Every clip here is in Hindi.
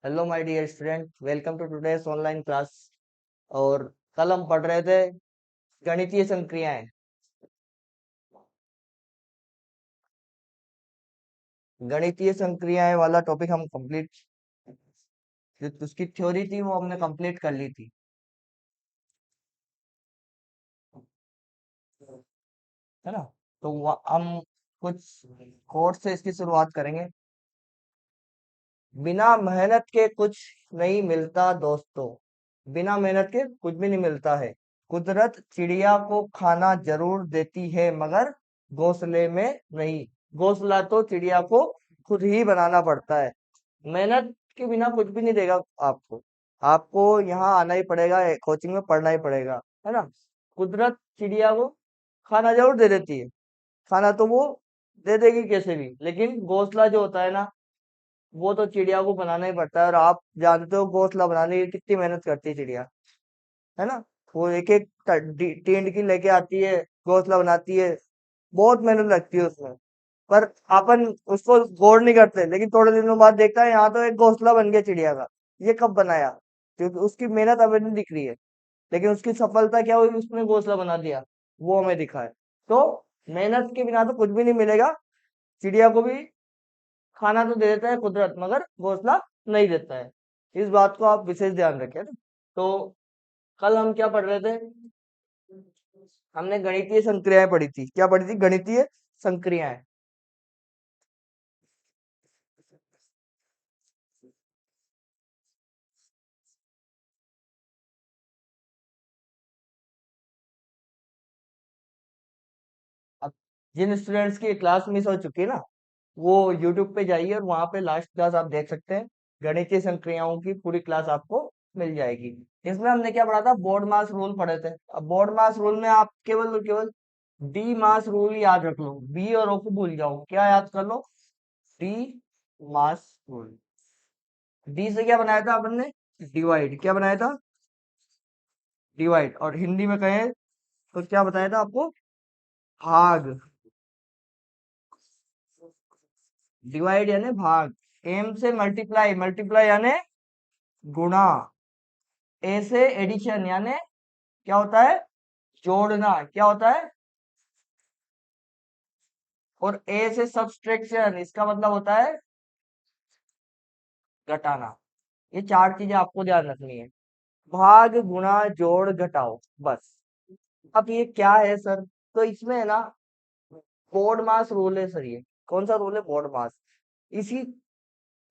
Hello my dear student, welcome to today's online class. और कल हम पढ़ रहे थे गणितीय संक्रियाएं। गणितीय संक्रियाएं वाला टॉपिक हम कंप्लीट, जो उसकी थ्योरी थी वो हमने कंप्लीट कर ली थी, है ना। तो हम कुछ कोर्स से इसकी शुरुआत करेंगे। बिना मेहनत के कुछ नहीं मिलता दोस्तों, बिना मेहनत के कुछ भी नहीं मिलता है। कुदरत चिड़िया को खाना जरूर देती है मगर घोंसले में नहीं। घोंसला तो चिड़िया को खुद ही बनाना पड़ता है। मेहनत के बिना कुछ भी नहीं देगा आपको। आपको यहाँ आना ही पड़ेगा, कोचिंग में पढ़ना ही पड़ेगा, है ना। कुदरत चिड़िया को खाना जरूर दे देती है। खाना तो वो दे देगी कैसे भी, लेकिन घोंसला जो होता है ना, वो तो चिड़िया को बनाना ही पड़ता है। और आप जानते हो घोंसला बनाने की कितनी मेहनत करती है चिड़िया, है ना। वो एक एक टींड की लेके आती है, घोंसला बनाती है, बहुत मेहनत लगती है उसमें। पर अपन उसको गौर नहीं करते, लेकिन थोड़े दिनों बाद देखता है यहाँ तो एक घोंसला बन गया चिड़िया का। ये कब बनाया? क्योंकि उसकी मेहनत हमें नहीं दिख रही है, लेकिन उसकी सफलता क्या हुई, उसने घोंसला बना दिया, वो हमें दिखा है। तो मेहनत के बिना तो कुछ भी नहीं मिलेगा। चिड़िया को भी खाना तो दे देता है कुदरत, मगर घोंसला नहीं देता है। इस बात को आप विशेष ध्यान रखें ना। तो कल हम क्या पढ़ रहे थे? हमने गणितीय संक्रियाएं पढ़ी थी। क्या पढ़ी थी? गणितीय संक्रियाएं। अब जिन स्टूडेंट्स की क्लास मिस हो चुकी है ना, वो यूट्यूब पे जाइए और वहां पे लास्ट क्लास आप देख सकते हैं। गणितीय संक्रियाओं की पूरी क्लास आपको मिल जाएगी। इसमें हमने क्या पढ़ा था? बोर्ड मास रूल पढ़े थे। अब बोर्ड मास रूल में आप केवल और केवल डी मास रूल याद रख लो, बी और ओ को भूल जाओ। क्या याद कर लो? डी मास रूल। डी से क्या बनाया था अपन ने? डिवाइड। क्या बनाया था? डिवाइड। और हिंदी में कहें तो क्या बताया था आपको? भाग। डिवाइड यानी भाग। एम से मल्टीप्लाई, मल्टीप्लाई यानी गुणा। ए से एडिशन यानी क्या होता है? जोड़ना। क्या होता है? और ए से सब्सट्रैक्शन, इसका मतलब होता है घटाना। ये चार चीजें आपको ध्यान रखनी है। भाग, गुणा, जोड़, घटाओ, बस। अब ये क्या है सर? तो इसमें है ना, बोर्ड मास रूल है सर। ये कौन सा रूल है? बोर्ड मास। इसी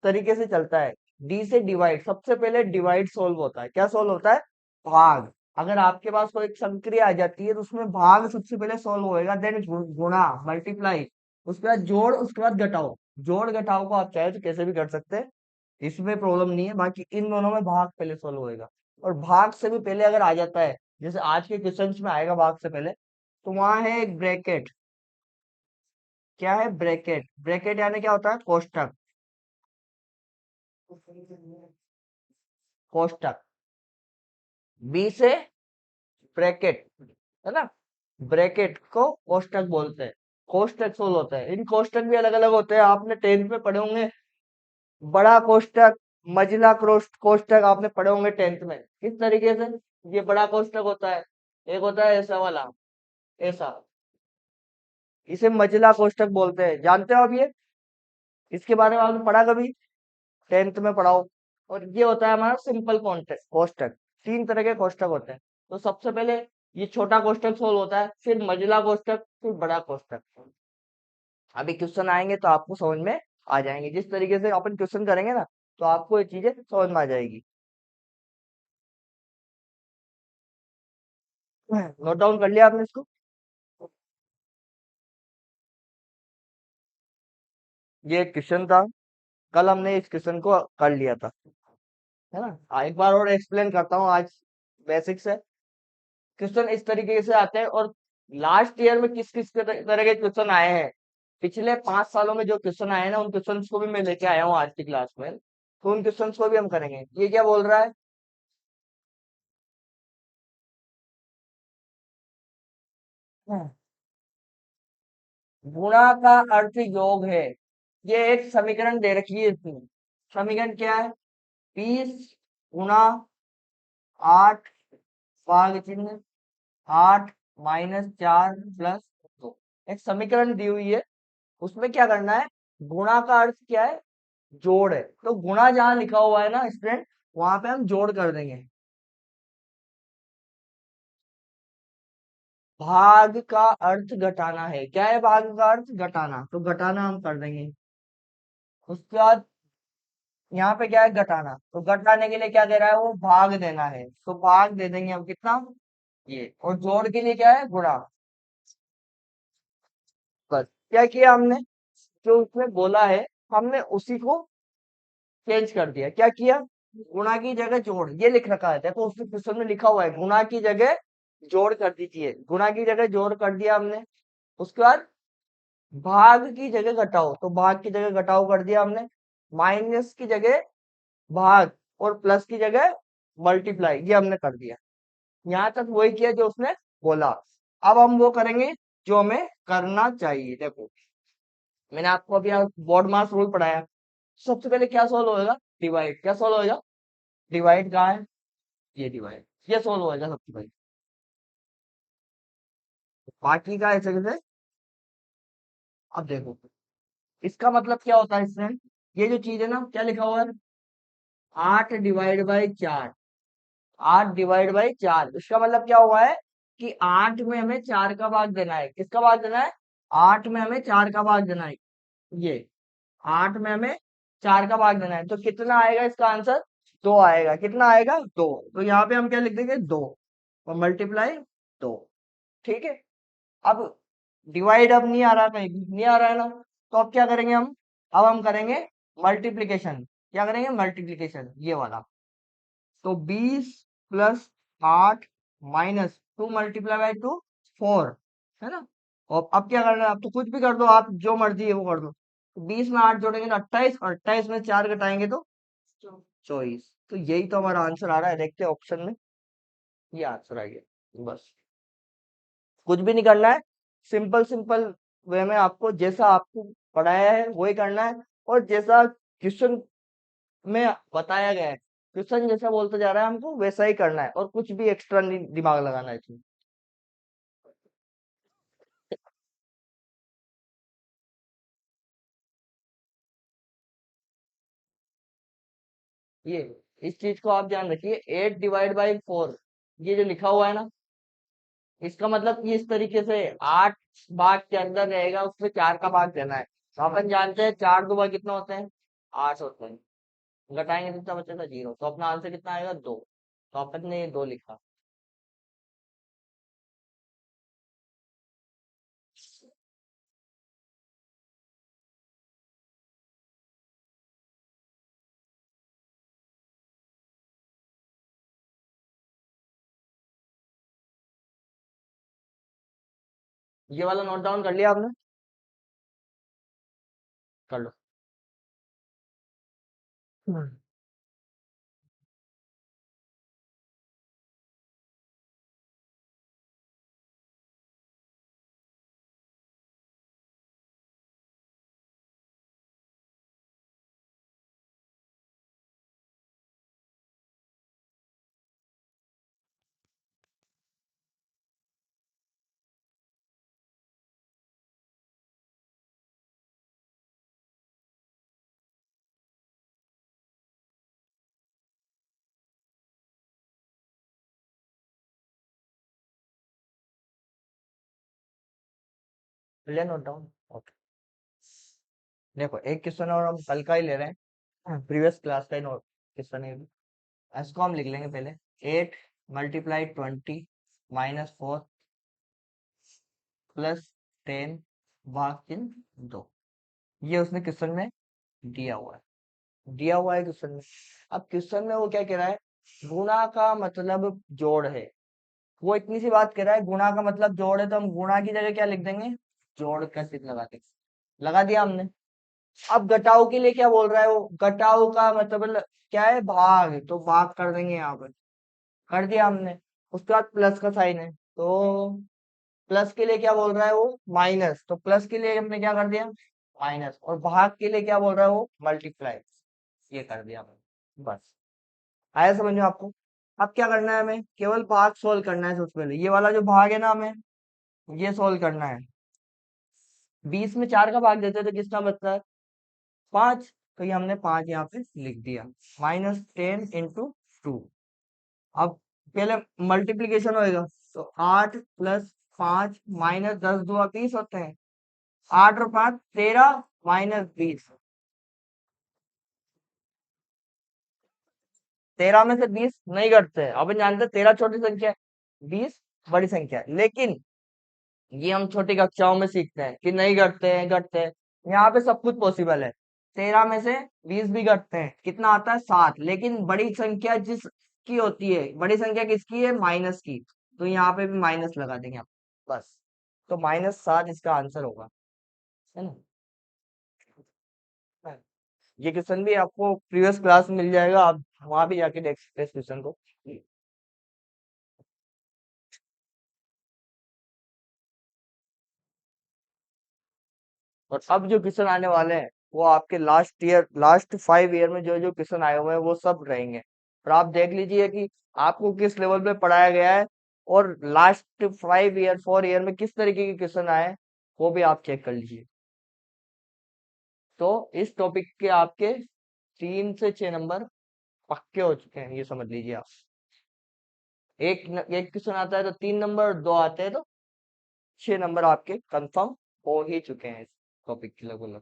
तरीके से चलता है। डी से डिवाइड, सबसे पहले डिवाइड सोल्व होता है। क्या सोल्व होता है? भाग। अगर आपके पास कोई एक संक्रिया आ जाती है तो उसमें भाग सबसे पहले सोल्व होएगा, देन गुणा, मल्टीप्लाई, उसके बाद जोड़, उसके बाद घटाओ। जोड़ घटाओ को आप चाहे तो कैसे भी कर सकते हैं, इसमें प्रॉब्लम नहीं है। बाकी इन दोनों में भाग पहले सोल्व होएगा। और भाग से भी पहले अगर आ जाता है, जैसे आज के क्वेश्चन में आएगा भाग से पहले, तो वहां है एक ब्रैकेट। क्या है? ब्रैकेट। ब्रैकेट यानी क्या होता है? कोष्टक। कोष्टक। बी से ब्रैकेट, है ना। ब्रैकेट को कोष्टक बोलते हैं। कोष्टक सोल्व होता है। इन कोष्टक भी अलग अलग होते हैं, आपने टेंथ में पढ़े होंगे। बड़ा कोष्टक, मझला कोष्टक आपने पढ़े होंगे टेंथ में। किस तरीके से ये बड़ा कोष्टक होता है? एक होता है ऐसा वाला, ऐसा, इसे मझला कोष्टक बोलते हैं। जानते हो आप ये? इसके बारे में आपने पढ़ा कभी? टेंथ में पढ़ाओ। और ये होता है हमारा सिंपल कोष्टक। तीन तरह के कोष्टक होते हैं। तो सबसे पहले ये छोटा कोष्टक सोल्व होता है, फिर मझला कोष्टक, फिर बड़ा कोष्टक। अभी क्वेश्चन आएंगे तो आपको समझ में आ जाएंगे। जिस तरीके से अपन क्वेश्चन करेंगे ना, तो आपको ये चीजें समझ में आ जाएगी। नोट डाउन कर लिया आपने इसको? ये एक क्वेश्चन था, कल हमने इस क्वेश्चन को कर लिया था, है ना। एक बार और एक्सप्लेन करता हूँ आज, बेसिक से। क्वेश्चन इस तरीके से आते हैं। और लास्ट ईयर में किस किस तरह के क्वेश्चन आए हैं, पिछले 5 सालों में जो क्वेश्चन आए हैं ना, उन क्वेश्चन को भी मैं लेके आया हूँ आज की क्लास में। तो उन क्वेश्चन को भी हम करेंगे। ये क्या बोल रहा है? हाँ। गुणा का अर्थ योग है। ये एक समीकरण दे रखी है इसमें। समीकरण क्या है? 20 गुना 8 भाग चिन्ह 8 -4 + 2। एक समीकरण दी हुई है, उसमें क्या करना है, गुणा का अर्थ क्या है, जोड़ है, तो गुणा जहां लिखा हुआ है ना स्टूडेंट, वहां पे हम जोड़ कर देंगे। भाग का अर्थ घटाना है, क्या है भाग का अर्थ, घटाना, तो घटाना हम कर देंगे। उसके बाद यहाँ पे क्या है, घटाना, तो घटाने के लिए क्या दे रहा है, वो भाग देना है, तो भाग दे देंगे हम कितना, ये, और जोड़ के लिए क्या है, गुणा। बस क्या किया हमने, जो उसमें बोला है हमने उसी को चेंज कर दिया। क्या किया, गुणा की जगह जोड़, ये लिख रखा है, देखो उसके क्वेश्चन में लिखा हुआ है गुणा की जगह जोड़ कर दीजिए, गुणा की जगह जोड़ कर दिया हमने। उसके बाद भाग की जगह घटाओ, तो भाग की जगह घटाओ कर दिया हमने, माइनस की जगह भाग, और प्लस की जगह मल्टीप्लाई, ये हमने कर दिया। यहाँ तक वही किया जो उसने बोला। अब हम वो करेंगे जो हमें करना चाहिए। देखो मैंने आपको अभी बोर्ड मास रूल पढ़ाया, सबसे पहले क्या सॉल्व होएगा, डिवाइड, क्या सॉल्व होएगा, डिवाइड कहाँ है, ये डिवाइड, ये सॉल्व होएगा सबसे पहले। बाकी का ऐसे कैसे, अब देखो इसका मतलब क्या होता है इसमें, ये जो चीज है ना, क्या लिखा हुआ है, 8/4, 8/4, इसका मतलब क्या हुआ है कि 8 में हमें 4 का भाग देना है, किसका भाग देना है, 8 में हमें 4 का भाग देना है, ये 8 में हमें 4 का भाग देना है, तो कितना आएगा इसका आंसर, 2 आएगा, कितना आएगा, 2, तो यहाँ पे हम क्या लिख देंगे, 2, और मल्टीप्लाई 2। ठीक है, अब डिवाइड अब नहीं आ रहा, कहीं भी नहीं आ रहा है ना, तो अब क्या करेंगे हम, अब हम करेंगे मल्टीप्लीकेशन, क्या करेंगे, मल्टीप्लीकेशन, ये वाला, तो 20 + 8 -2 × 2 4, है ना। और अब क्या करना है, अब तो कुछ भी कर दो आप, जो मर्जी है वो कर दो, तो 20 में 8 जोड़ेंगे तो 28, और 28 में 4 घटाएंगे तो 24, तो यही तो हमारा आंसर आ रहा है, देखते हैं ऑप्शन में, ये आंसर आ गया। बस कुछ भी नहीं करना है, सिंपल सिंपल वे में आपको जैसा आपको पढ़ाया है वही करना है, और जैसा क्वेश्चन में बताया गया है, क्वेश्चन जैसा बोलते जा रहा है हमको वैसा ही करना है, और कुछ भी एक्स्ट्रा नहीं दिमाग लगाना है इसमें। ये इस चीज को आप ध्यान रखिए, 8/4, ये जो लिखा हुआ है ना, इसका मतलब कि इस तरीके से 8 भाग के अंदर रहेगा, उसमें 4 का भाग देना है, तो अपन जानते हैं 4 2 कितना होते हैं, 8 होते हैं, घटाएंगे तो कितना बचेगा, 0, तो अपना आंसर कितना आएगा, 2, तो अपन ने ये 2 लिखा। ये वाला नोट डाउन कर लिया आपने, कर लो। हम्म। ले नोट डाउन, ओके। देखो एक क्वेश्चन और हम कल का ही ले रहे हैं, प्रीवियस क्लास का ही नोट क्वेश्चन है ये भी। इसको हम लिख लेंगे पहले, 8 × 20 -4 +10 भाग चिन्ह 2, ये उसने क्वेश्चन में दिया हुआ है, दिया हुआ है क्वेश्चन में। अब क्वेश्चन में वो क्या कह रहा है, गुणा का मतलब जोड़ है, वो इतनी सी बात कह रहा है, गुणा का मतलब जोड़ है, तो हम गुणा की जगह क्या लिख देंगे, जोड़ का चिन्ह लगा देंगे, लगा दिया हमने। अब घटाओ के लिए क्या बोल रहा है, वो घटाओ का मतलब क्या है, भाग, तो भाग कर देंगे यहाँ पर, कर दिया हमने। उसके बाद प्लस का साइन है, तो प्लस के लिए क्या बोल रहा है वो, माइनस, तो प्लस के लिए हमने क्या कर दिया, माइनस, और भाग के लिए क्या बोल रहा है वो, मल्टीप्लाई, ये कर दिया हमने, बस। आया समझ में आपको? अब क्या करना है, हमें केवल भाग सोल्व करना है। सबसे पहले ये वाला जो भाग है ना, हमें ये सोल्व करना है। 20 में 4 का भाग देते हैं तो कितना बचता है? 5। तो ये हमने 5 यहाँ पे लिख दिया। -10 × 2। अब पहले मल्टीप्लीकेशन होएगा, तो 8 + 5 -10 2 20 होते हैं। 8 और 5 13 -20। 13 में से 20 नहीं घटते हैं। अपन जानते हैं 13 छोटी संख्या है, 20 बड़ी संख्या है। लेकिन ये हम छोटी कक्षाओं में सीखते हैं कि नहीं घटते हैं, घटते हैं। यहाँ पे सब कुछ पॉसिबल है। 13 में से 20 भी घटते हैं, कितना आता है? 7। लेकिन बड़ी संख्या जिसकी होती है, बड़ी संख्या किसकी है? माइनस की। तो यहाँ पे भी माइनस लगा देंगे आप, बस। तो -7 इसका आंसर होगा, है ना? हाँ। ये क्वेश्चन भी आपको प्रीवियस क्लास में मिल जाएगा, आप वहां भी जाके देख सकते हैं इस क्वेश्चन को। और अब जो क्वेश्चन आने वाले हैं, वो आपके लास्ट 5 ईयर में जो जो क्वेश्चन आए हुए हैं वो सब रहेंगे। और आप देख लीजिए कि आपको किस लेवल पे पढ़ाया गया है, और लास्ट 5 ईयर 4 ईयर में किस तरीके के क्वेश्चन आए हैं, वो भी आप चेक कर लीजिए। तो इस टॉपिक के आपके 3 से 6 नंबर पक्के हो चुके हैं, ये समझ लीजिए आप। एक क्वेश्चन आता है तो 3 नंबर, दो आते हैं तो 6 नंबर आपके कंफर्म हो ही चुके हैं इस टॉपिक के लगभग।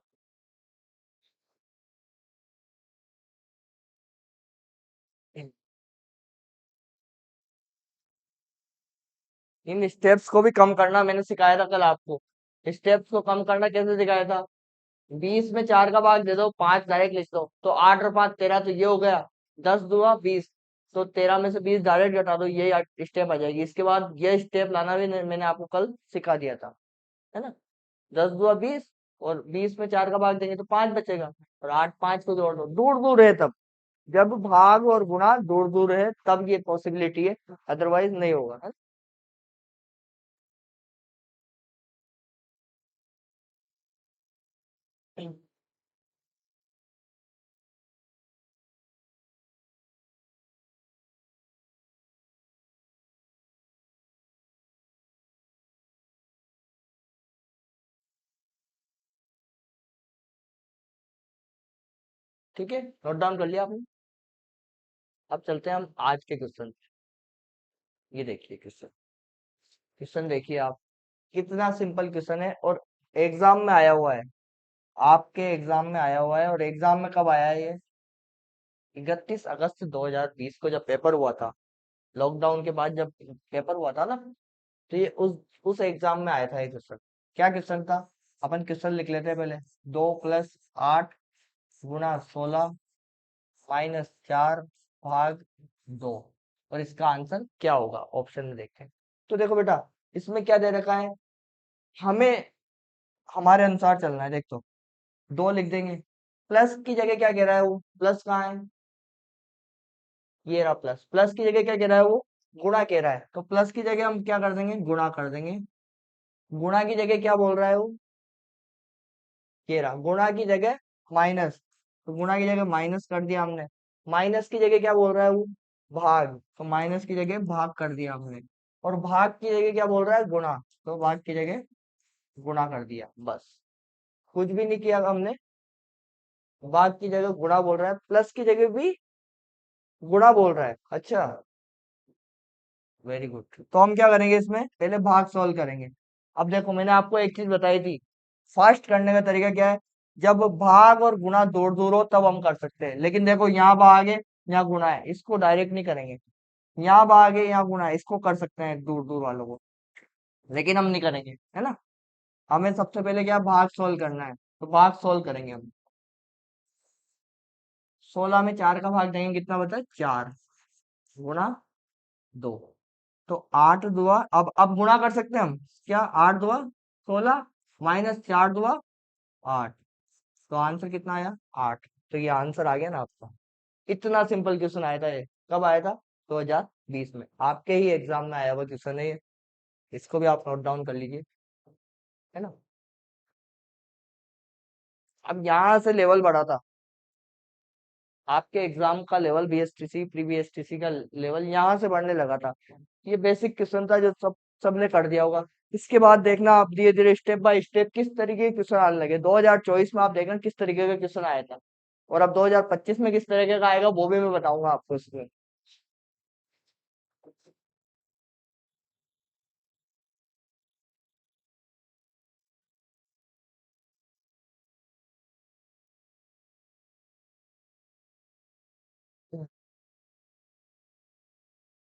इन स्टेप्स को भी कम करना मैंने सिखाया था कल आपको। स्टेप्स को कम करना कैसे सिखाया था? 20 में 4 का भाग दे दो, 5 डायरेक्ट लिख दो, तो 8 और 5 13, तो ये हो गया। 10 दुआ 20, तो 13 में से 20 डायरेक्ट घटा दो, ये स्टेप आ जाएगी। इसके बाद ये स्टेप लाना भी मैंने आपको कल सिखा दिया था, है ना? 10 दुआ 20, और 20 में 4 का भाग देंगे तो 5 बचेगा, और 8 5 को जोड़ दो। दूर दूर है तब, जब भाग और गुणा दूर दूर है तब ये पॉसिबिलिटी है, अदरवाइज नहीं होगा, है ना? ठीक है, नोट डाउन कर लिया आपने? अब चलते हैं हम आज के क्वेश्चन। ये देखिए क्वेश्चन, क्वेश्चन देखिए आप, कितना सिंपल क्वेश्चन है, और एग्जाम में आया हुआ है। आपके एग्जाम में आया हुआ है, और एग्जाम में कब आया है ये? 31 अगस्त 2020 को जब पेपर हुआ था, लॉकडाउन के बाद जब पेपर हुआ था ना, तो ये उस एग्जाम में आया था ये क्वेश्चन। क्या क्वेश्चन था? अपन क्वेश्चन लिख लेते हैं पहले। 2 + 8 × 16 -4 भाग 2, और इसका आंसर क्या होगा? ऑप्शन में देखें। तो देखो बेटा, इसमें क्या दे रखा है, हमें हमारे अनुसार चलना है। देख तो, 2 लिख देंगे। प्लस की जगह क्या कह रहा है वो? प्लस कहाँ है? ये रहा प्लस। प्लस की जगह क्या कह रहा है वो? गुणा कह रहा है। तो प्लस की जगह हम क्या कर देंगे? गुणा कर देंगे। गुणा की जगह क्या बोल रहा है वो? ये रहा गुणा की जगह माइनस, तो गुणा की जगह माइनस कर दिया हमने। माइनस की जगह क्या बोल रहा है वो? भाग, तो माइनस की जगह भाग कर दिया हमने। और भाग की जगह क्या बोल रहा है? गुणा, तो भाग की जगह गुणा कर दिया, बस। कुछ भी नहीं किया हमने। भाग की जगह गुणा बोल रहा है, प्लस की जगह भी गुणा बोल रहा है। अच्छा, वेरी गुड। तो हम क्या करेंगे, इसमें पहले भाग सॉल्व करेंगे। अब देखो, मैंने आपको एक चीज बताई थी, फास्ट करने का तरीका क्या है? जब भाग और गुणा दूर दूर हो तब हम कर सकते हैं। लेकिन देखो, यहाँ भाग है, यहाँ गुणा है, इसको डायरेक्ट नहीं करेंगे। यहाँ भाग है, यहाँ गुणा है, इसको कर सकते हैं दूर दूर वालों को, लेकिन हम नहीं करेंगे, है ना? हमें सबसे पहले क्या, भाग सॉल्व करना है। तो भाग सॉल्व करेंगे हम। 16 में 4 का भाग देंगे, कितना बचा? 4 गुणा 2, तो 8 दुआ, अब गुणा कर सकते हैं हम। क्या? 8 दुआ 16 -4 दुआ 8, तो आंसर कितना आया? 8। तो ये आंसर आ गया ना आपका। इतना सिंपल क्वेश्चन आया था ये। कब आया था? 2020 में, आपके ही एग्जाम में आया हुआ क्वेश्चन है ये। इसको भी आप नोट डाउन कर लीजिए, है ना? अब यहाँ से लेवल बढ़ा था। आपके एग्जाम का लेवल बीएसटीसी प्री बीएसटीसी का लेवल यहाँ से बढ़ने लगा था। ये बेसिक क्वेश्चन था जो सबने कर दिया होगा। इसके बाद देखना आप धीरे धीरे स्टेप बाय स्टेप किस तरीके के क्वेश्चन आने लगे। 2024 में आप देखना किस तरीके का क्वेश्चन आया था, और अब 2025 में किस तरीके का आएगा वो भी मैं बताऊंगा आपको इसमें।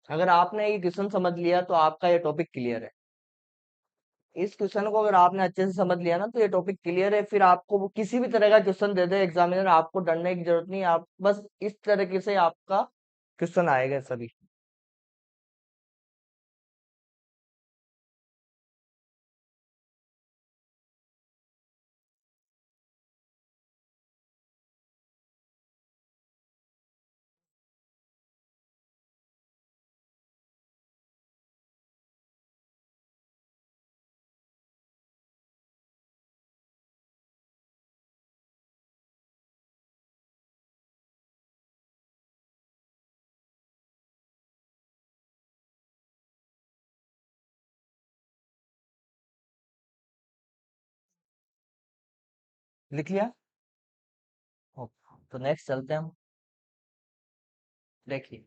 अगर आपने ये क्वेश्चन समझ लिया तो आपका ये टॉपिक क्लियर है। इस क्वेश्चन को अगर आपने अच्छे से समझ लिया ना तो ये टॉपिक क्लियर है। फिर आपको वो किसी भी तरह का क्वेश्चन दे दे एग्जामिनर, आपको डरने की जरूरत नहीं। आप बस इस तरीके से आपका क्वेश्चन आएगा सभी। लिख लिया? ओके, तो नेक्स्ट चलते हैं हम। देखिए,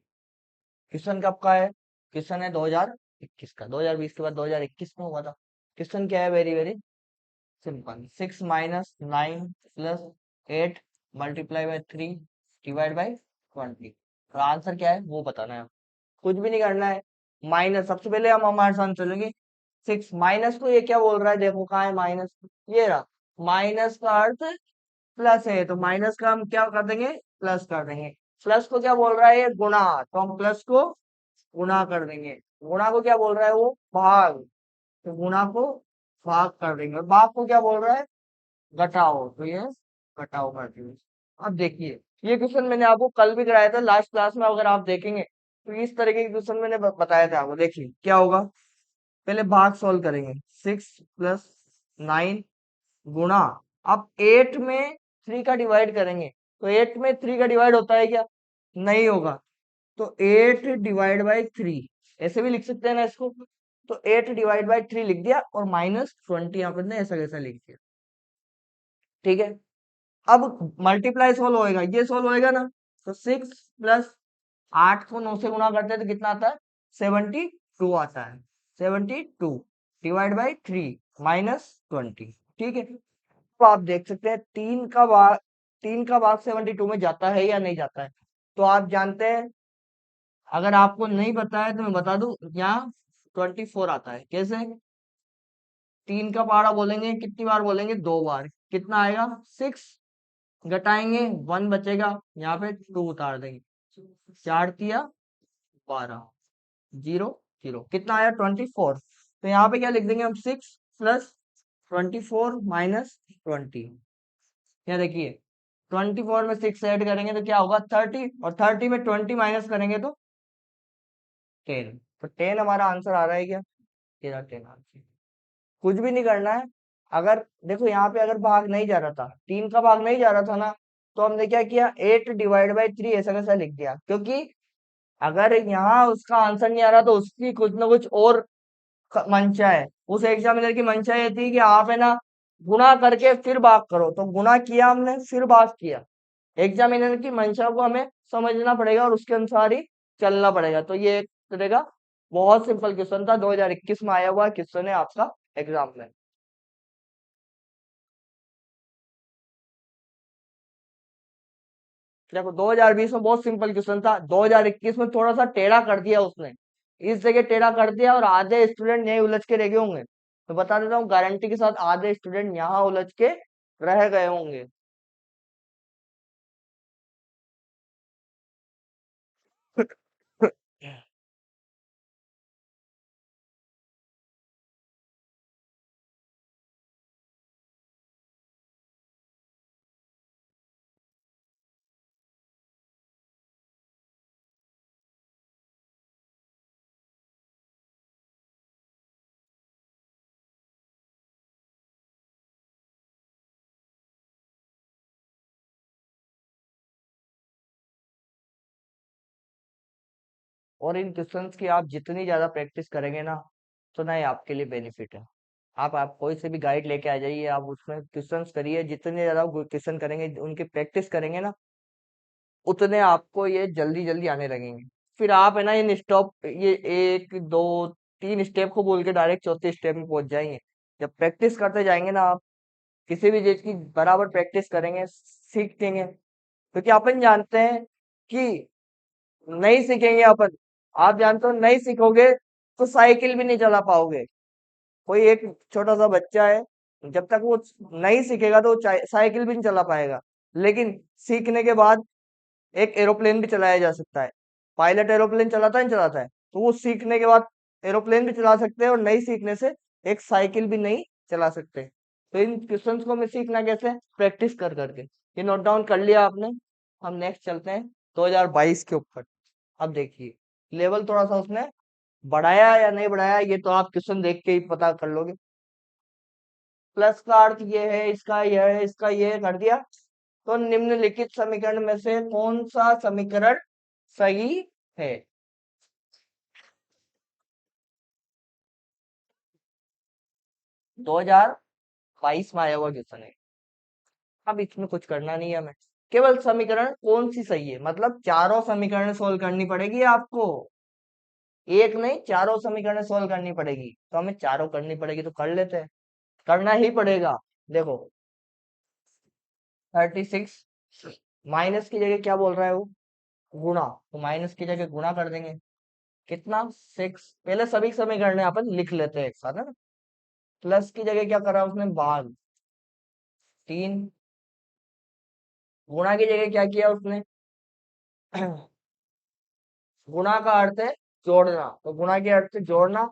क्वेश्चन कब का है? क्वेश्चन है 2021 का। 2020 के बाद 2021 में हुआ था। क्वेश्चन क्या है? Very very simple. 6 - 9 + 8 multiply by 3 divide by 20। तो आंसर क्या है वो बताना है। कुछ भी नहीं करना है। माइनस, सबसे पहले हम हमारे साथ चलेंगे। 6 माइनस को ये क्या बोल रहा है? देखो कहाँ है माइनस। ये रहा। माइनस का अर्थ प्लस है, तो माइनस का हम क्या कर देंगे? प्लस कर देंगे। प्लस को क्या बोल रहा है? ये गुणा, तो हम प्लस को गुणा कर देंगे। गुणा को क्या बोल रहा है? वो भाग, तो गुणा को भाग कर देंगे। और भाग को क्या बोल रहा है? घटाओ, तो ये घटाओ कर देंगे। अब देखिए, ये क्वेश्चन मैंने आपको कल भी कराया था लास्ट क्लास में, अगर आप देखेंगे तो इस तरीके के क्वेश्चन मैंने बताया था आपको। देखिए क्या होगा। पहले भाग सॉल्व करेंगे। 6 + 9 गुणा, अब 8 में 3 का डिवाइड करेंगे, तो 8 में 3 का डिवाइड होता है क्या? नहीं होगा। तो 8 डिवाइड बाई 3 ऐसे भी लिख सकते हैं ना इसको। तो 8 डिवाइड बाई 3 लिख दिया, और -20 यहाँ पर ऐसा कैसा लिख दिया। ठीक है। अब मल्टीप्लाई सोल्व होएगा, ये सोल्व होएगा ना। तो 6 + 8 को 9 से गुणा करते हैं तो कितना आता है? 72 आता है। 72 डिवाइड बाई 3 -20। ठीक है। तो आप देख सकते हैं 3 का भाग 72 में जाता है या नहीं जाता है। तो आप जानते हैं, अगर आपको नहीं पता है तो मैं बता दूं, यहाँ 24 आता है। कैसे? 3 का पहाड़ा बोलेंगे कितनी बार बोलेंगे? 2 बार। कितना आएगा? 6, घटाएंगे 1 बचेगा, यहाँ पे 2 उतार देंगे। 4 × 3 = 12, 0 0 कितना आया? 24। तो यहाँ पे क्या लिख देंगे हम? 6 + 24 - 20। क्या देखिए, 24 में 6 ऐड करेंगे तो क्या होगा? 30, और 30 में 20 माइनस करेंगे तो 10। तो 10 हमारा आंसर आ रहा है क्या? तेरा 10 आंसर। कुछ भी नहीं करना है। अगर देखो यहाँ पे अगर भाग नहीं जा रहा था, 3 का भाग नहीं जा रहा था ना, तो हमने क्या किया? 8 डिवाइड बाई 3 ऐसा कैसा लिख दिया, क्योंकि अगर यहाँ उसका आंसर नहीं आ रहा तो उसकी कुछ ना कुछ और मंशा है। उस एग्जामिनर की मंशा ये थी कि आप है ना गुणा करके फिर भाग करो, तो गुणा किया हमने फिर भाग किया। एग्जामिनर की मंशा को हमें समझना पड़ेगा और उसके अनुसार ही चलना पड़ेगा। तो ये एक तरह का बहुत सिंपल क्वेश्चन था, 2021 में आया हुआ क्वेश्चन है आपका एग्जाम में। देखो 2020 में बहुत सिंपल क्वेश्चन था, 2021 में थोड़ा सा टेढ़ा कर दिया उसने। इस जगह टेढ़ा कर दिया और आधे स्टूडेंट यही उलझ के रह गए होंगे। तो बता देता हूँ गारंटी के साथ, आधे स्टूडेंट यहाँ उलझ के रह गए होंगे। और इन क्वेश्चंस की आप जितनी ज्यादा प्रैक्टिस करेंगे ना, तो ना ही आपके लिए बेनिफिट है। आप कोई से भी गाइड लेके आ जाइए, आप उसमें क्वेश्चंस करिए, जितने ज्यादा क्वेश्चन करेंगे, उनकी प्रैक्टिस करेंगे ना, उतने आपको ये जल्दी जल्दी आने लगेंगे। फिर आप है ना इन स्टॉप, ये एक दो तीन स्टेप को बोल के डायरेक्ट चौथे स्टेप में पहुंच जाएंगे। जब प्रैक्टिस करते जाएंगे ना आप, किसी भी चीज की बराबर प्रैक्टिस करेंगे, सीखेंगे। क्योंकि अपन जानते हैं कि नहीं सीखेंगे अपन, आप जानते हो नहीं सीखोगे तो साइकिल भी नहीं चला पाओगे। कोई एक छोटा सा बच्चा है, जब तक वो नहीं सीखेगा तो वो साइकिल भी नहीं चला पाएगा। लेकिन सीखने के बाद एक एरोप्लेन भी चलाया जा सकता है। पायलट एरोप्लेन चलाता है, नहीं चलाता है? तो वो सीखने के बाद एरोप्लेन भी चला सकते हैं, और नहीं सीखने से एक साइकिल भी नहीं चला सकते। तो इन क्वेश्चंस को हमें सीखना कैसे? प्रैक्टिस कर करके। ये नोट डाउन कर लिया आपने? हम नेक्स्ट चलते हैं 2022 के ऊपर। अब देखिए, लेवल थोड़ा सा उसने बढ़ाया या नहीं बढ़ाया, ये तो आप क्वेश्चन देख के ही पता कर लोगे। प्लस का अर्थ ये है, इसका यह है, इसका ये कर दिया। तो निम्नलिखित समीकरण में से कौन सा समीकरण सही है? 2022 में आया हुआ क्वेश्चन है। अब इसमें कुछ करना नहीं है हमें, केवल समीकरण कौन सी सही है, मतलब चारों समीकरण सोल्व करनी पड़ेगी आपको। एक नहीं, चारों समीकरण सोल्व करनी पड़ेगी। तो हमें चारों करनी पड़ेगी, तो कर लेते हैं। करना ही पड़ेगा। देखो, 36 माइनस की जगह क्या बोल रहा है वो? गुणा। तो माइनस की जगह गुणा कर देंगे। कितना? 6। पहले सभी समीकरण अपन लिख लेते हैं एक साथ, है ना। प्लस की जगह क्या करा उसने? भाग। 3। गुणा की जगह क्या किया उसने? गुणा का अर्थ है जोड़ना, तो गुणा के अर्थ से जोड़ना।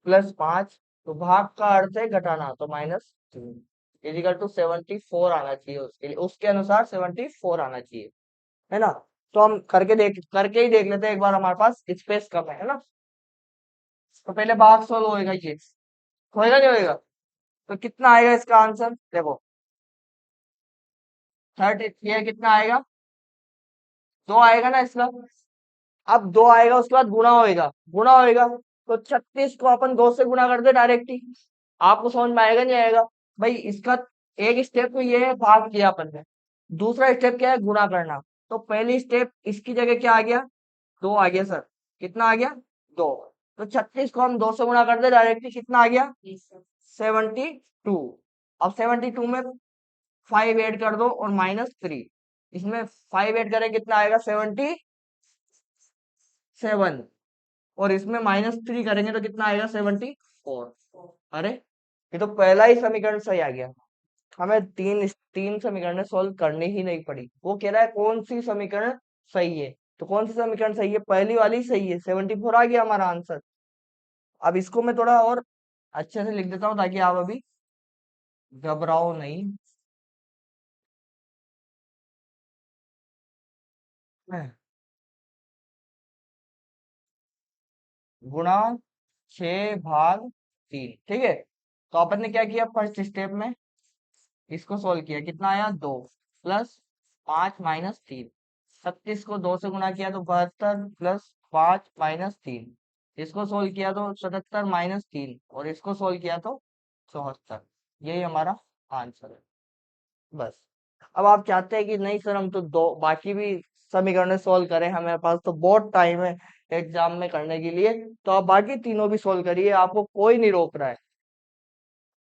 +5। तो भाग का अर्थ है घटाना, तो -3 इजिकल टू 74 आना चाहिए उसके लिए, उसके अनुसार 74 आना चाहिए, है ना। तो हम करके ही देख लेते हैं एक बार, हमारे पास स्पेस कम है ना। तो पहले भाग सोल्व होएगा, ये होएगा नहीं होएगा? तो कितना आएगा इसका आंसर? देखो, 30, ये कितना आएगा? 2 आएगा ना इसका। अब 2 आएगा, उसके बाद गुणा होएगा। तो 36 को अपन 2 से गुणा कर दे डायरेक्ट ही। आपको समझ में आएगा नहीं आएगा? भाई इसका एक स्टेप तो ये है, भाग किया अपन ने। दूसरा स्टेप क्या है? गुणा करना। तो पहली स्टेप इसकी जगह क्या आ गया? 2 आ गया सर। कितना आ गया? 2। तो 36 को हम 2 से गुणा कर दे डायरेक्टली, कितना आ गया? 72। अब 72 में 5 ऐड कर दो और -3। इसमें 5 ऐड करें, कितना आएगा? 77। और इसमें -3 करेंगे तो कितना आएगा? 74। अरे, ये तो पहला ही समीकरण सही आ गया। हमें तीन तीन समीकरण सॉल्व करनी ही नहीं पड़ी। वो कह रहा है कौन सी समीकरण सही है, तो कौन सी समीकरण सही है? पहली वाली सही है, 74 आ गया हमारा आंसर। अब इसको मैं थोड़ा और अच्छे से लिख देता हूँ, ताकि आप अभी घबराओ नहीं। गुणा 6/3, ठीक है। तो अपन ने क्या किया फर्स्ट स्टेप में? इसको सोल्व किया, कितना आया? 2 +5 - 3। 36 को 2 से गुणा किया तो 72, +5 - 3। इसको सोल्व किया तो 77 - 3, और इसको सोल्व किया तो 74। यही हमारा आंसर है, बस। अब आप चाहते हैं कि नहीं सर, हम तो दो बाकी भी समीकरण सोल्व करें, हमारे पास तो बहुत टाइम है एग्जाम में करने के लिए, तो आप बाकी तीनों भी सोल्व करिए, आपको कोई नहीं रोक रहा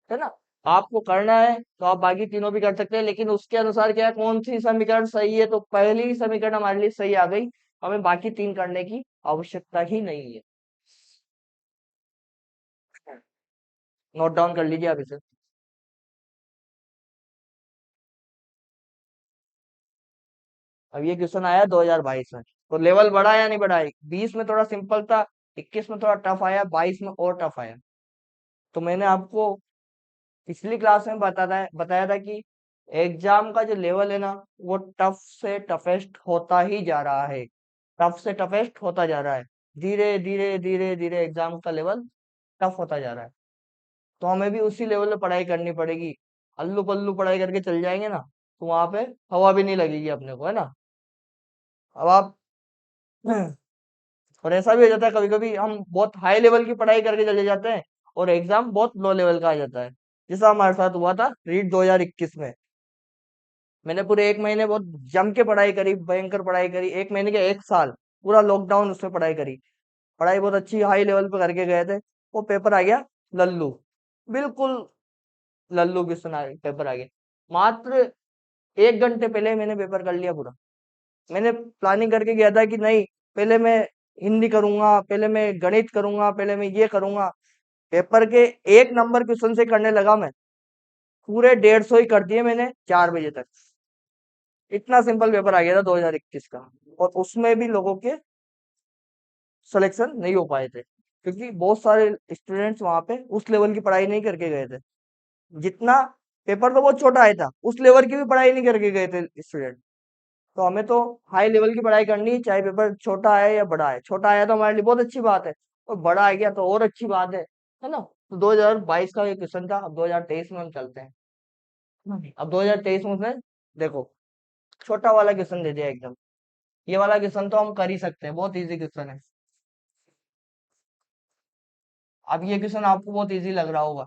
है ना। आपको करना है तो आप बाकी तीनों भी कर सकते हैं, लेकिन उसके अनुसार क्या है, कौन सी समीकरण सही है, तो पहली ही समीकरण हमारे लिए सही आ गई। हमें बाकी 3 करने की आवश्यकता ही नहीं है। नोट डाउन कर लीजिए आप इसे। अब ये क्वेश्चन आया 2022 में, तो लेवल बढ़ा या नहीं बढ़ा? 20 में थोड़ा सिंपल था, 21 में थोड़ा टफ आया, 22 में और टफ आया। तो मैंने आपको पिछली क्लास में बताया था कि एग्जाम का जो लेवल है ना, वो टफ से टफेस्ट होता ही जा रहा है। टफ से टफेस्ट होता जा रहा है। धीरे धीरे धीरे धीरे एग्जाम का लेवल टफ होता जा रहा है। तो हमें भी उसी लेवल पे पढ़ाई करनी पड़ेगी। अल्लू पल्लू पढ़ाई करके चल जाएंगे ना, तो वहां पे हवा भी नहीं लगेगी अपने को, है ना। अब आप और ऐसा भी हो जाता है कभी कभी हम बहुत हाई लेवल की पढ़ाई करके चले जाते हैं और एग्जाम बहुत लो लेवल का आ जाता है, जैसा हमारे साथ हुआ था रीट 2021 में। मैंने पूरे 1 महीने बहुत जम के पढ़ाई करी, भयंकर पढ़ाई करी, 1 महीने के 1 साल पूरा लॉकडाउन उसमें पढ़ाई करी। पढ़ाई बहुत अच्छी हाई लेवल पे करके गए थे। वो पेपर आ गया लल्लू, बिल्कुल लल्लू की सुना पेपर आ गया। मात्र 1 घंटे पहले मैंने पेपर कर लिया पूरा। मैंने प्लानिंग करके गया था कि नहीं, पहले मैं हिंदी करूंगा, पहले मैं गणित करूंगा, पहले मैं ये करूंगा। पेपर के 1 नंबर क्वेश्चन से करने लगा मैं, पूरे 150 ही कर दिए मैंने 4 बजे तक। इतना सिंपल पेपर आ गया था 2021 का। और उसमें भी लोगों के सिलेक्शन नहीं हो पाए थे, क्योंकि बहुत सारे स्टूडेंट्स वहां पे उस लेवल की पढ़ाई नहीं करके गए थे। जितना पेपर तो बहुत छोटा आया था, उस लेवल की भी पढ़ाई नहीं करके गए थे स्टूडेंट। तो हमें तो हाई लेवल की पढ़ाई करनी है, चाहे पेपर छोटा है या बड़ा है। छोटा आया तो हमारे लिए बहुत अच्छी बात है, और बड़ा आ गया तो और अच्छी बात है ना। तो 2022 का ये क्वेश्चन था, अब 2023 में हम चलते हैं। अब 2023 में उसने देखो छोटा वाला क्वेश्चन दे दिया एकदम। ये वाला क्वेश्चन तो हम कर ही सकते हैं, बहुत इजी क्वेश्चन है। अब ये क्वेश्चन आपको बहुत इजी लग रहा होगा,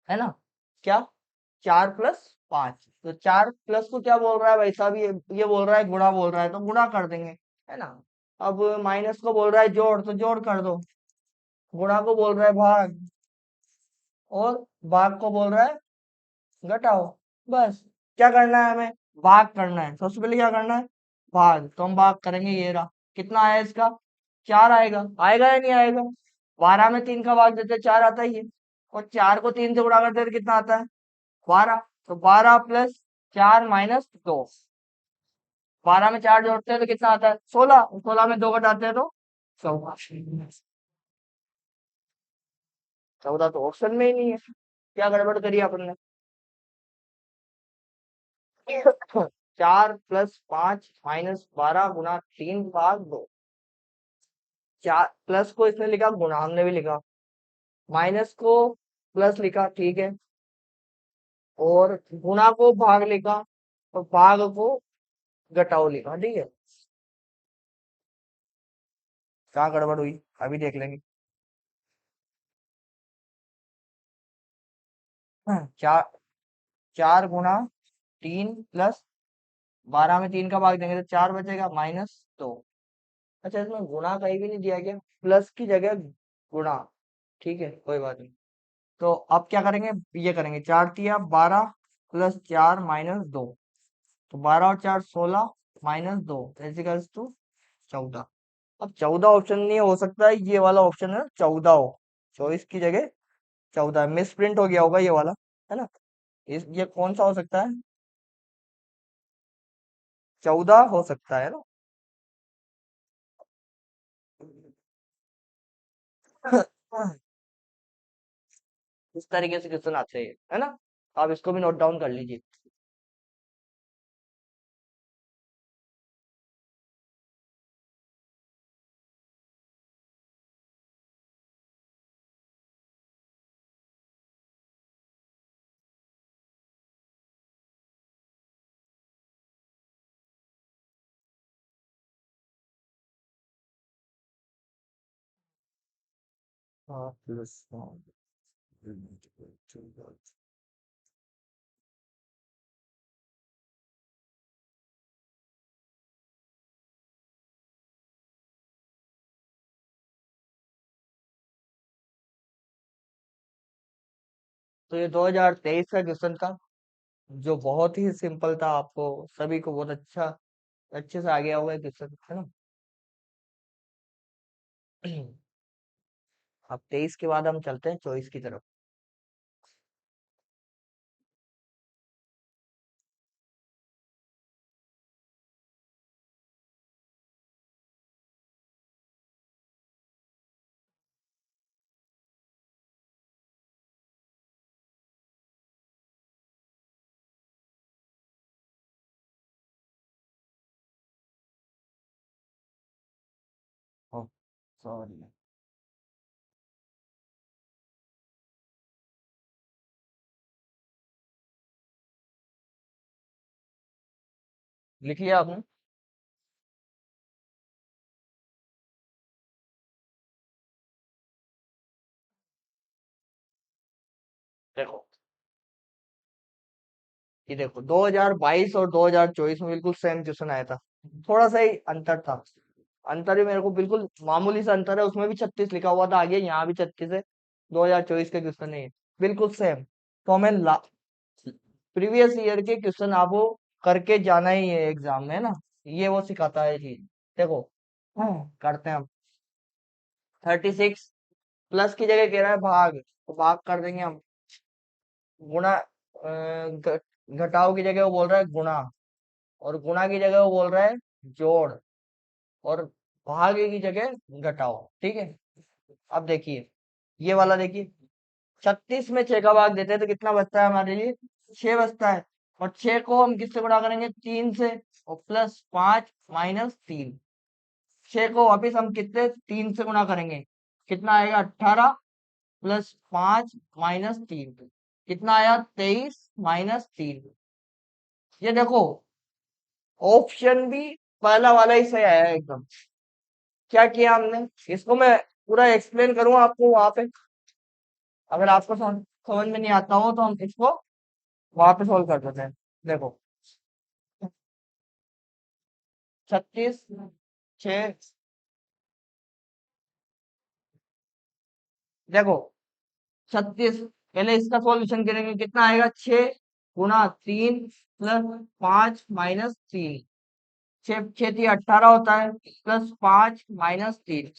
है ना। क्या, 4+5, तो 4+ को क्या बोल रहा है भाई साहब, ये बोल रहा है गुणा बोल रहा है, तो गुणा कर देंगे, है ना। अब माइनस को बोल रहा है जोड़, तो जोड़ कर दो। गुणा को बोल रहा है भाग, और भाग को बोल रहा है घटाओ। बस, क्या करना है हमें, भाग करना है। सबसे पहले क्या करना है, भाग। तो हम भाग करेंगे, ये रहा। कितना आया इसका, 4 आएगा। आएगा या नहीं आएगा, 12 में 3 का भाग देते 4 आता ही है। और 4 को 3 से गुणा करते तो कितना आता है, 12। तो 12+4 - 2, 12 में 4 जोड़ते हैं तो कितना आता है, 16। 16 में 2 घटाते हैं तो 14। 14 तो ऑप्शन में ही नहीं है। क्या गड़बड़ करी आपने। 4+5 - 12 गुना 3 भाग 2। चार प्लस को इसने लिखा, गुणा हमने भी लिखा, माइनस को प्लस लिखा, ठीक है। और गुणा को भाग लिखा, और भाग को घटाओ लिखा, ठीक है। क्या गड़बड़ हुई, अभी देख लेंगे। चार, 4 गुना 3 प्लस 12 में 3 का भाग देंगे तो 4 बचेगा, -2। अच्छा, इसमें गुणा कहीं भी नहीं दिया गया, प्लस की जगह गुणा। ठीक है, कोई बात नहीं। तो अब क्या करेंगे, ये करेंगे, 4 तिया 12 + 4 - 2। तो 12 और 4 16, -2 इजिकल्स टू 14। अब 14 ऑप्शन नहीं हो सकता है, ये वाला ऑप्शन है 14 हो। 24 की जगह 14 मिस प्रिंट हो गया होगा ये वाला, है ना। ये कौन सा हो सकता है, 14 हो सकता है ना। इस तरीके से क्वेश्चन आते हैं, है ना। आप इसको भी नोट डाउन कर लीजिए। हाँ, प्लस वन। तो ये 2023 का क्वेश्चन था, जो बहुत ही सिंपल था, आपको सभी को बहुत अच्छे से आ गया होगा क्वेश्चन, है ना। अब 23 के बाद हम चलते हैं 24 की तरफ। ओ, सॉरी। लिख लिया आपने। ये देखो 2022 और 2024 में बिल्कुल सेम क्वेश्चन आया था। थोड़ा सा ही अंतर था। अंतर भी मेरे को बिल्कुल मामूली सा अंतर है, उसमें भी 36 लिखा हुआ था आगे, यहाँ भी 36 है। 2024 का क्वेश्चन है ये, बिल्कुल सेम। तो हमें प्रीवियस ईयर के क्वेश्चन आपको करके जाना ही है एग्जाम में, है ना। ये वो सिखाता है चीज। देखो, करते हैं हम। 36 प्लस की जगह कह रहा है भाग, तो भाग कर देंगे हम। गुणा घटाओ की जगह वो बोल रहा है गुणा, और गुणा की जगह वो बोल रहा है जोड़, और भाग की जगह घटाओ। ठीक है। अब देखिए, ये वाला देखिए, 36 में 6 का भाग देते हैं तो कितना बचता है हमारे लिए? 6 बचता है। और 6 को हम किससे गुणा करेंगे? 3 से। और प्लस 5 माइनस 3। 6 को वापिस हम कितने 3 से गुणा करेंगे? कितना आएगा? 18 प्लस 5 माइनस 3। कितना आया? 23 माइनस 3। ये देखो, ऑप्शन भी पहला वाला ही सही आया है एकदम। क्या किया हमने? इसको मैं पूरा एक्सप्लेन करूँ आपको वहां पे। अगर आपको समझ में नहीं आता हो तो हम इसको वहां पे सोल्व कर देते हैं। देखो, 36 6, देखो 36, पहले इसका सॉल्यूशन करेंगे, कितना आएगा? 6 गुणा 3 प्लस 5 माइनस 3। 6 6 × 3 = 18 होता है, प्लस 5 माइनस 3।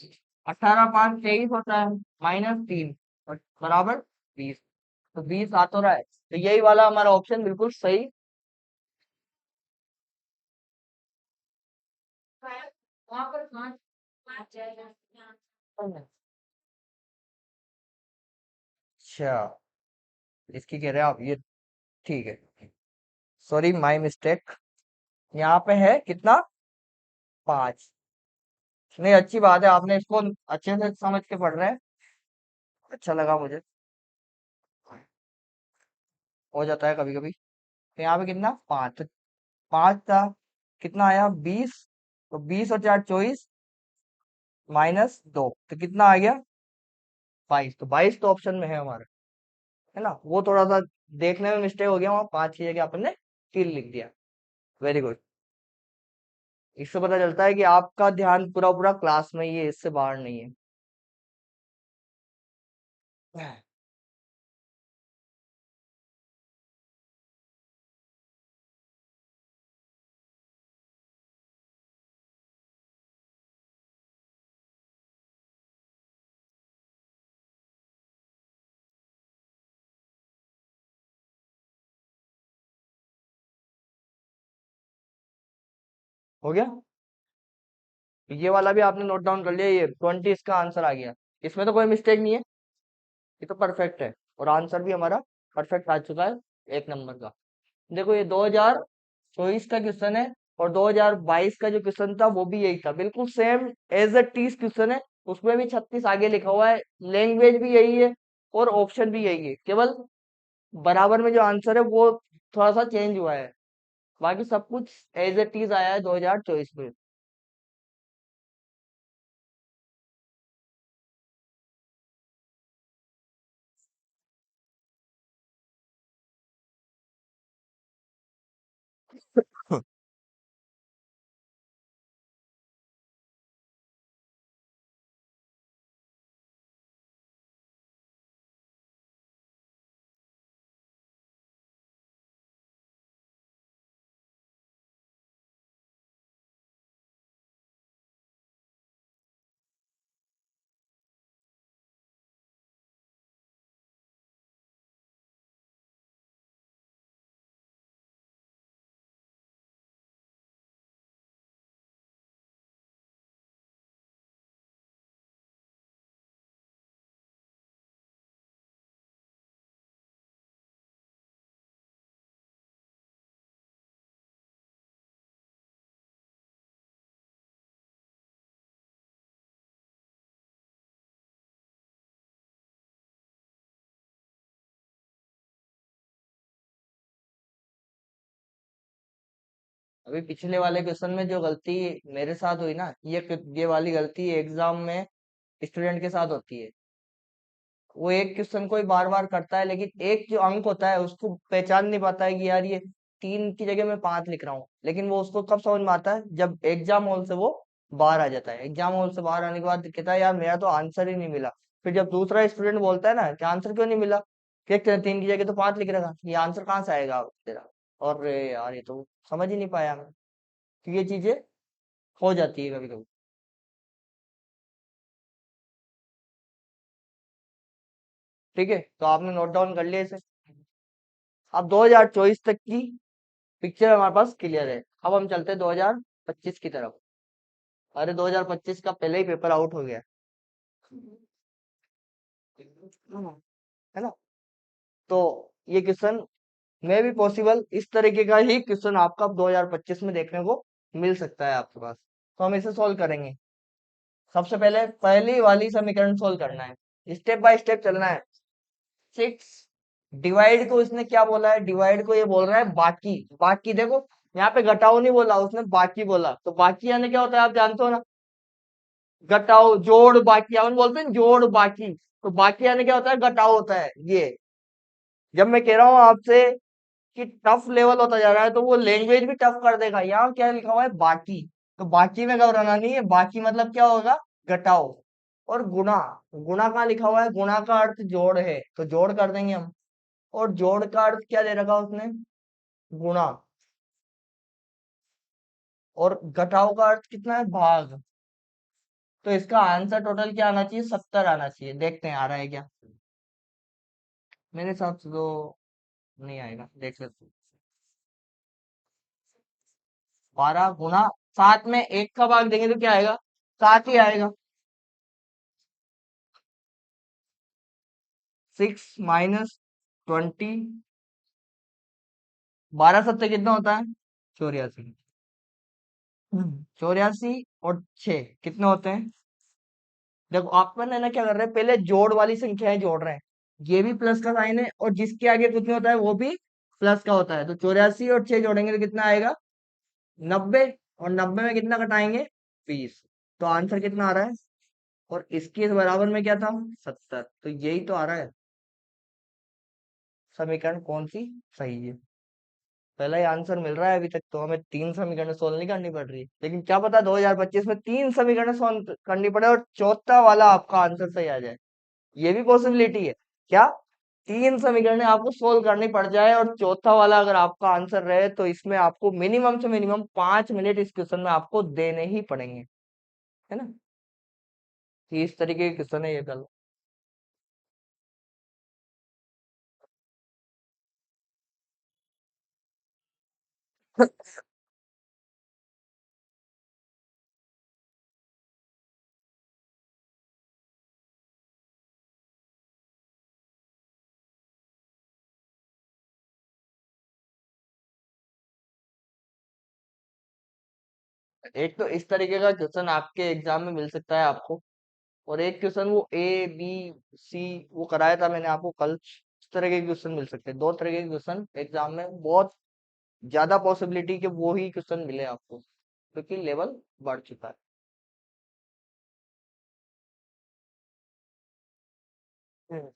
18 5 = 23 होता है, -3 और बराबर 20। तो 20 आ तो रहा है, तो यही वाला हमारा ऑप्शन बिल्कुल सही। अच्छा, इसकी कह रहे हैं आप ये। ठीक है, सॉरी माय मिस्टेक। यहाँ पे है कितना? 5। नहीं, अच्छी बात है, आपने इसको अच्छे से समझ के पढ़ रहे हैं। अच्छा लगा मुझे। हो जाता है कभी कभी। तो यहाँ पे कितना? 5। 5 था, कितना आया? 20। तो 20 और 4 = 24, -2, तो कितना आ गया? 22। तो 22 तो ऑप्शन में है हमारा, है ना। वो थोड़ा सा देखने में मिस्टेक हो गया, वहाँ 5 की जगह अपन ने 3 लिख दिया। Very good. इससे पता चलता है कि आपका ध्यान पूरा पूरा क्लास में ही है, इससे बाहर नहीं है। हो गया। ये वाला भी आपने नोट डाउन कर लिया, ये 20 इसका आंसर आ गया। इसमें तो कोई मिस्टेक नहीं है, ये तो परफेक्ट है। और आंसर भी हमारा परफेक्ट आ चुका है, 1 नंबर का। देखो, ये 2024 का क्वेश्चन है, और 2022 का जो क्वेश्चन था वो भी यही था, बिल्कुल same as a tease question है। उसमें भी 36 आगे लिखा हुआ है, लैंग्वेज भी यही है, और ऑप्शन भी यही है। केवल बराबर में जो आंसर है वो थोड़ा सा चेंज हुआ है, बाकी सब कुछ एज अ टीज आया है 2024 में। अभी पिछले वाले क्वेश्चन में जो गलती मेरे साथ हुई ना, ये वाली गलती एग्जाम में स्टूडेंट के साथ होती है। वो एक क्वेश्चन को ही बार बार करता है, लेकिन एक जो अंक होता है उसको पहचान नहीं पाता है कि यार ये 3 की जगह मैं 5 लिख रहा हूँ, लेकिन वो उसको कब समझ में आता है, जब एग्जाम हॉल से वो बाहर आ जाता है। एग्जाम हॉल से बाहर आने के बाद कहता है यार मेरा तो आंसर ही नहीं मिला। फिर जब दूसरा स्टूडेंट बोलता है ना कि आंसर क्यों नहीं मिला, कि 3 की जगह तो 5 लिख रखा, ये आंसर कहाँ से आएगा तेरा। और यार ये तो समझ ही नहीं पाया मैं। तो ये चीजें हो जाती है कभी कभी। ठीक है, तो आपने नोट डाउन कर लिया इसे। अब 2024 तक की पिक्चर हमारे पास क्लियर है। अब हम चलते हैं 2025 की तरफ। अरे 2025 का पहले ही पेपर आउट हो गया है ना। तो ये क्वेश्चन में भी पॉसिबल इस तरीके का ही क्वेश्चन आपका 2025 में देखने को मिल सकता है आपके पास। तो हम इसे सॉल्व करेंगे। सबसे पहले पहली वाली समीकरण सॉल्व करना है, स्टेप बाय स्टेप चलना है। 6 डिवाइड को इसने क्या बोला है, डिवाइड को ये बोल रहा है बाकी। बाकी देखो, यहाँ पे घटाओ नहीं बोला उसने, बाकी बोला। तो बाकी यानी क्या होता है आप जानते हो ना, घटाओ जोड़ बाकी, हम बोलते हैं जोड़ बाकी। तो बाकी यानी क्या होता है, घटाओ होता है ये। जब मैं कह रहा हूँ आपसे कि टफ लेवल होता जा रहा है, तो वो लैंग्वेज भी टफ कर देगा। यहाँ क्या लिखा हुआ है, बाकी। तो बाकी में घबराना नहीं है, बाकी मतलब क्या होगा, घटाओ। और गुणा, गुणा कहाँ लिखा हुआ है, गुणा का अर्थ जोड़ है, तो जोड़ कर देंगे हम। और जोड़ का अर्थ क्या दे रखा उसने, गुणा। और घटाओ का अर्थ कितना है, भाग। तो इसका आंसर टोटल क्या आना चाहिए, 70 आना चाहिए। देखते हैं आ रहा है क्या। मेरे हिसाब से तो नहीं आएगा, देख लेते हैं। 12 गुना 7 में 1 का भाग देंगे तो क्या आएगा, 7 ही आएगा। 6 - 20, 12 सत्ते कितना होता है, 84। 84 और 6 कितने होते हैं। देखो अपन है ना क्या कर रहे हैं, पहले जोड़ वाली संख्याएं जोड़ रहे हैं। ये भी प्लस का साइन है, और जिसके आगे कुछ नहीं होता है वो भी प्लस का होता है। तो 84 और 6 जोड़ेंगे तो कितना आएगा, 90। और 90 में कितना घटाएंगे, 20। तो आंसर कितना आ रहा है, और इसके बराबर में क्या था, 70। तो यही तो आ रहा है समीकरण कौन सी सही है। पहला ही आंसर मिल रहा है अभी तक, तो हमें 3 समीकरण सोल्व नहीं करनी पड़ रही है। लेकिन क्या पता 2025 में 3 समीकरण सोल्व करनी पड़े और चौथा वाला आपका आंसर सही आ जाए। ये भी पॉसिबिलिटी है क्या, 3 समीकरण आपको सोल्व करनी पड़ जाए और चौथा वाला अगर आपका आंसर रहे, तो इसमें आपको मिनिमम से मिनिमम 5 मिनट इस क्वेश्चन में आपको देने ही पड़ेंगे, है ना। तो इस तरीके के क्वेश्चन है ये कल। एक तो इस तरीके का क्वेश्चन आपके एग्जाम में मिल सकता है आपको, और एक क्वेश्चन वो A B C वो कराया था मैंने आपको कल। इस तरह के क्वेश्चन मिल सकते हैं, 2 तरह के क्वेश्चन एग्जाम में बहुत ज्यादा पॉसिबिलिटी के वो ही क्वेश्चन मिले आपको, क्योंकि लेवल बढ़ चुका है। हम्म।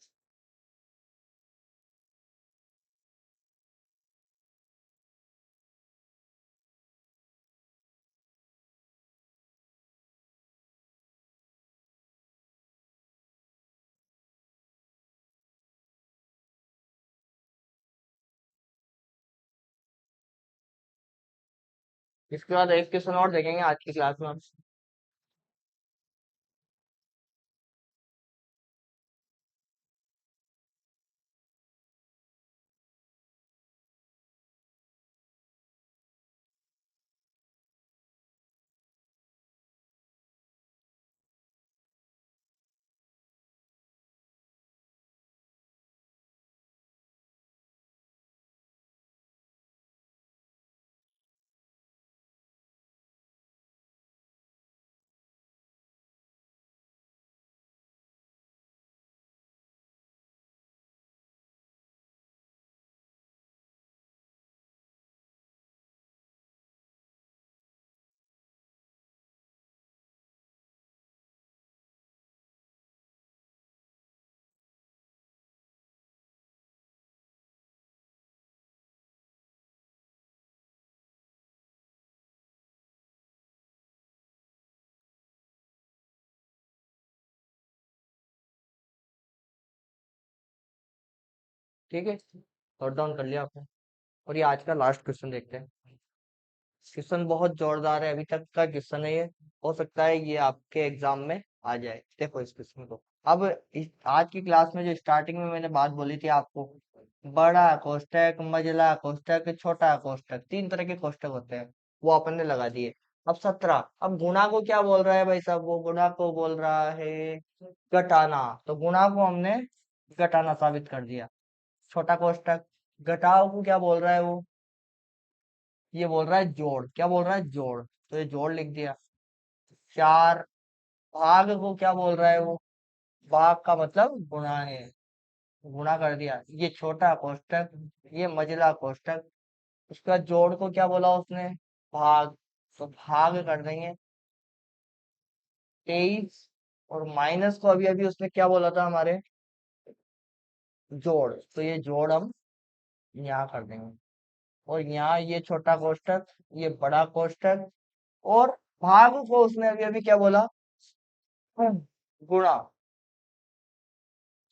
इसके बाद एक क्वेश्चन और देखेंगे आज की क्लास में हम। ठीक है, नोट डाउन कर लिया आपने। और ये आज का लास्ट क्वेश्चन देखते हैं। क्वेश्चन बहुत जोरदार है, अभी तक का क्वेश्चन है ये। हो सकता है ये आपके एग्जाम में आ जाए। देखो इस क्वेश्चन को। अब आज की क्लास में जो स्टार्टिंग में मैंने बात बोली थी आपको, बड़ा कोष्ठक, मझला कोष्ठक, छोटा कोष्ठक, तीन तरह के कोष्ठक होते हैं, वो अपन ने लगा दिए। अब 17, अब गुणा को क्या बोल रहा है भाई साहब, वो गुणा को बोल रहा है घटाना, तो गुणा को हमने घटाना साबित कर दिया। छोटा कोष्ठक, घटाओ को क्या बोल रहा है वो, ये बोल रहा है जोड़, क्या बोल रहा है जोड़, तो ये जोड़ लिख दिया। चार, भाग को क्या बोल रहा है वो, भाग का मतलब गुणा है, गुणा कर दिया। ये छोटा कोष्ठक, ये मझला कोष्ठक, उसका जोड़ को क्या बोला उसने, भाग, तो भाग कर देंगे। 23, और माइनस को अभी अभी उसने क्या बोला था हमारे, जोड़, तो ये जोड़ हम यहाँ कर देंगे। और यहाँ ये छोटा कोष्ठक, ये बड़ा कोष्ठक, और भाग को उसने अभी अभी क्या बोला, गुणा,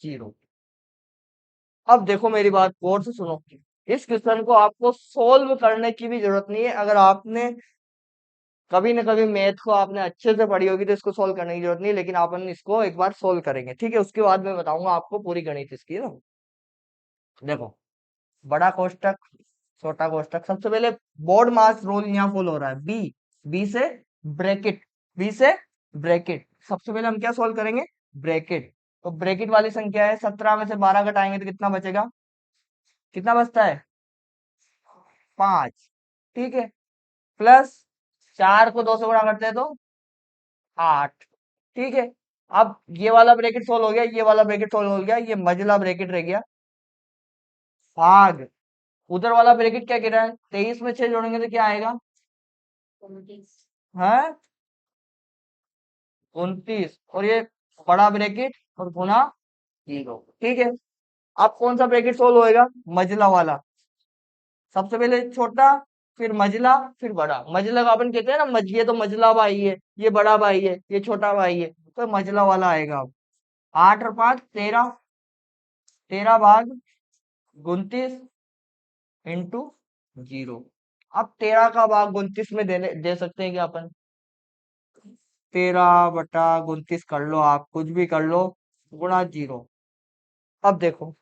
जीरो। अब देखो मेरी बात गौर से सुनो। इस क्वेश्चन को आपको सोल्व करने की भी जरूरत नहीं है। अगर आपने कभी ना कभी मैथ को आपने अच्छे से पढ़ी होगी तो इसको सोल्व करने की जरूरत नहीं है, लेकिन अपन इसको एक बार सोल्व करेंगे, ठीक है। उसके बाद मैं बताऊंगा आपको पूरी गणित इसकी ना। देखो, बड़ा कोष्ठक, छोटा कोष्ठक, सबसे पहले बोर्ड मास रूल यहाँ फॉलो हो रहा है, बी, बी से ब्रैकेट, बी से ब्रैकेट। सबसे पहले हम क्या सोल्व करेंगे, ब्रैकेट। तो ब्रैकेट वाली संख्या है, 17 में से 12 घटाएंगे तो कितना बचेगा, कितना बचता है, 5, ठीक है। प्लस 4 को 2 से गुणा करते हैं तो 8, ठीक है। अब ये वाला ब्रैकेट सोल्व हो गया, ये वाला ब्रैकेट सोल्व हो गया, ये मझला ब्रैकेट रह गया, भाग, उधर वाला ब्रैकेट क्या गिरा है, 23 में 6 जोड़ेंगे तो क्या आएगा, 29 है, 29, और ये बड़ा ब्रैकेट और गुना जीरो, ठीक है। अब कौन सा ब्रैकेट सोल्व होएगा, मझला वाला। सबसे पहले छोटा, फिर मझला, फिर बड़ा। मझला का अपन कहते हैं ना, ये तो मझला भाई है, ये बड़ा भाई है, ये छोटा भाई है, तो मझला वाला आएगा। अब 8 और 5 13, 13 भाग 29 इंटू जीरो। अब 13 का भाग 29 में देने दे सकते हैं क्या अपन, 13/29 कर लो, आप कुछ भी कर लो, गुणा जीरो। अब देखो,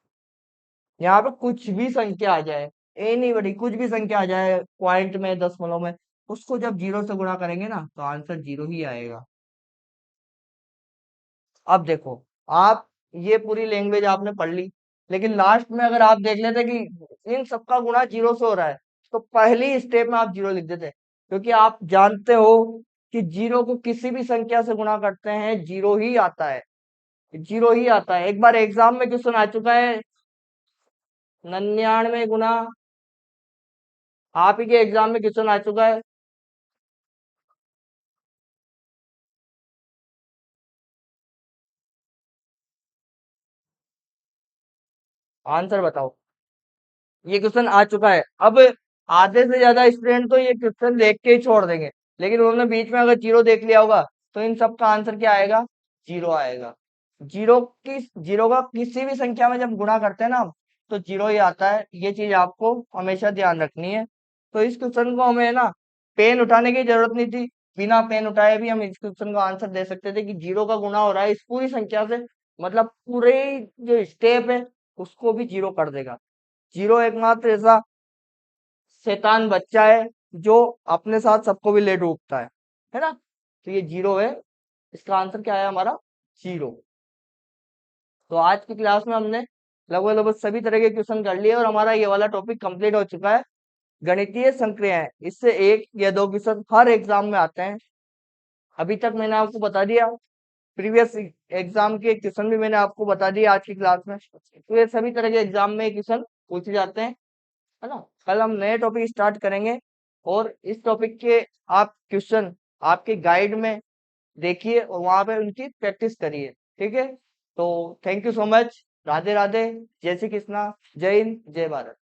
यहाँ पे कुछ भी संख्या आ जाए, एनी बड़ी कुछ भी संख्या आ जाए, पॉइंट में, दशमलव में, उसको जब जीरो से गुणा करेंगे ना तो आंसर जीरो ही आएगा। अब देखो, आप ये पूरी लैंग्वेज आपने पढ़ ली, लेकिन लास्ट में अगर आप देख लेते कि इन सबका गुणा जीरो से हो रहा है, तो पहली स्टेप में आप जीरो लिख देते, क्योंकि आप जानते हो कि जीरो को किसी भी संख्या से गुणा करते हैं जीरो ही आता है, जीरो ही आता है। एक बार एग्जाम में क्वेश्चन आ चुका है, 99 गुना, आप ही के एग्जाम में क्वेश्चन आ चुका है, आंसर बताओ। ये क्वेश्चन आ चुका है। अब आधे से ज्यादा स्टूडेंट तो ये क्वेश्चन देख के ही छोड़ देंगे, लेकिन उन्होंने बीच में अगर जीरो देख लिया होगा तो इन सब का आंसर क्या आएगा, जीरो आएगा। जीरो की, जीरो का किसी भी संख्या में जब गुणा करते हैं ना हम, तो जीरो ही आता है। ये चीज आपको हमेशा ध्यान रखनी है। तो इस क्वेश्चन को हमें ना पेन उठाने की जरूरत नहीं थी, बिना पेन उठाए भी हम इस क्वेश्चन का आंसर दे सकते थे कि जीरो का गुणा हो रहा है इस पूरी संख्या से, मतलब पूरे जो स्टेप है उसको भी जीरो कर देगा। जीरो एकमात्र ऐसा शैतान बच्चा है जो अपने साथ सबको भी ले डूबता है ना। तो ये जीरो है, इसका आंसर क्या है हमारा, जीरो। तो आज की क्लास में हमने लगभग लगभग सभी तरह के क्वेश्चन कर लिए और हमारा ये वाला टॉपिक कंप्लीट हो चुका है। गणितीय संक्रियाएं, इससे एक या दो क्वेश्चन हर एग्जाम में आते हैं। अभी तक मैंने आपको बता दिया, प्रीवियस एग्जाम के क्वेश्चन भी मैंने आपको बता दिया आज की क्लास में। तो ये सभी तरह के एग्जाम में क्वेश्चन पूछे जाते हैं, है ना। कल हम नए टॉपिक स्टार्ट करेंगे और इस टॉपिक के आप क्वेश्चन आपके गाइड में देखिए और वहां पे उनकी प्रैक्टिस करिए, ठीक है। तो thank you so much, Radhe Radhe, जय श्री कृष्णा, जय हिंद, जय भारत।